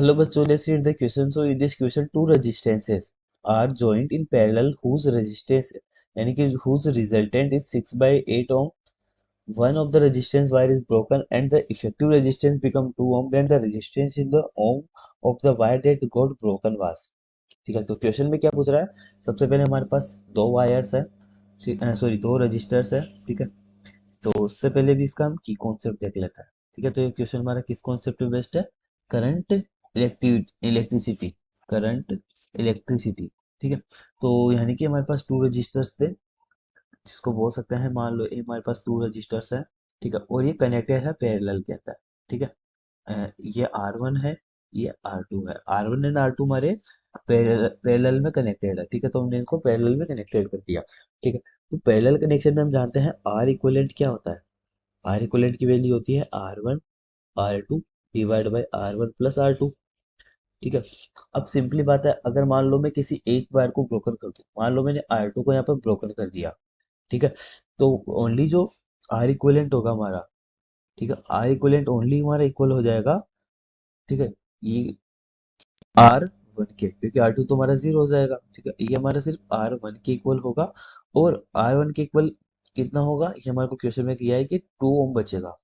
Hello बच्चों, let's read the question. So in this question, two resistances are joined in parallel whose resistance यानी कि whose resultant is 6 by 8 ohm. One of the resistance wire is broken and the effective resistance become 2 ohm. Then the resistance in the ohm of the wire that got broken was. ठीक है, तो question में क्या पूछ रहा है? सबसे पहले हमारे पास दो वायर्स है, सॉरी दो रजिस्टर्स है। ठीक है, तो उससे पहले भी इसका हम की कॉन्सेप्ट देख लेते हैं। ठीक है, तो ये क्वेश्चन हमारा किस कॉन्सेप्ट पे बेस्ड है? Current electricity, current electricity. ठीक है, तो यानी कि हमारे पास टू रजिस्टर्स थे, जिसको बोल सकते हैं, मान लो ये हमारे पास टू रजिस्टर्स है। ठीक है, और ये कनेक्टेड है पैरेलल के अंदर। ठीक है, ये R1 है, ये R2 है। R1 एंड R2 हमारे पैरेलल में कनेक्टेड है। ठीक है, तो हमने इनको पैरेलल में कनेक्टेड कर दिया। ठीक है, तो पैरेलल कनेक्शन में हम जानते हैं R इक्विवेलेंट क्या होता है। आर इक्विवेलेंट की वैल्यू होती है R1 R2 divide by R1 plus R2। ठीक है, अब सिंपली बात है, अगर मान लो मैं किसी एक वायर को ब्रोकन कर दूं, मान लो मैंने R2 को यहाँ पर ब्रोकन कर दिया। ठीक है, तो ओनली जो आर इक्विवेलेंट होगा हमारा, ठीक है, आर इक्विवेलेंट ओनली हमारा इक्वल हो जाएगा। ठीक है, ये R1 के, क्योंकि R2 तो हमारा जीरो हो जाएगा। ठीक है, ये हमारा सिर्फ R1 के इक्वल होगा। और R1 के इक्वल कितना होगा, ये हमारे को क्वेश्चन में किया है कि 2 ओम बचेगा।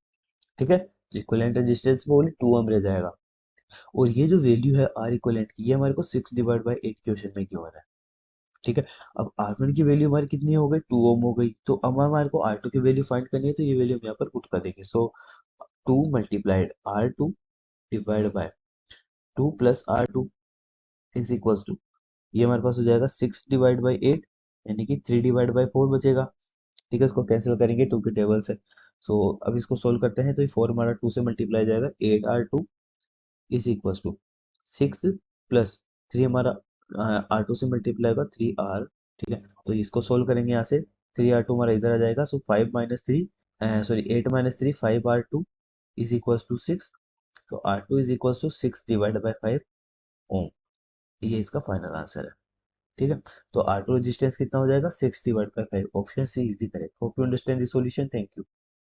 ठीक है, इक्विवेलेंट रेजिस्टेंस में ओनली 2 ओम रह जाएगा। और ये जो वैल्यू है आर इक्विवेलेंट की, ये हमारे को 6 डिवाइड बाई 8 क्वेश्चन में क्यों आ रहा है। ठीक है, अब R1 की वैल्यू हमारी कितनी हो गई, 2 ओम हो गई। तो अब हमारे को R2 की वैल्यू फाइंड करनी है, तो ये वैल्यू हम यहाँ पर पुट कर देंगे। So 2 multiplied R2 divide by 2 plus R2 is equal to, ये हमारे पास हो जाएगा 6 डिवाइड बाई 8, यानी कि 3 डिवाइड बाई 4 बचेगा। ठीक है, इसको कैंसिल करेंगे टू के टेबल से। सो अब इसको सोल्व करते हैं, तो ये 4 हमारा 2 से मल्टीप्लाई जाएगा, 8R2 is equal to 6 plus 3 हमारा R2 से मल्टीप्लाई होगा 3R। ठीक है, तो इसको सोल्व करेंगे यहाँ से, 3R2 हमारा इधर आ जाएगा। So 5 minus three, sorry 8 - 3 5R2 is equal to 6। तो R2 is equal to 6 divide by 5 ohm. ये इसका फाइनल आंसर है। ठीक है, तो R2 रेजिस्टेंस कितना हो जाएगा, 6 divide by 5। Option C is the correct. Hope you understand the solution. Thank you.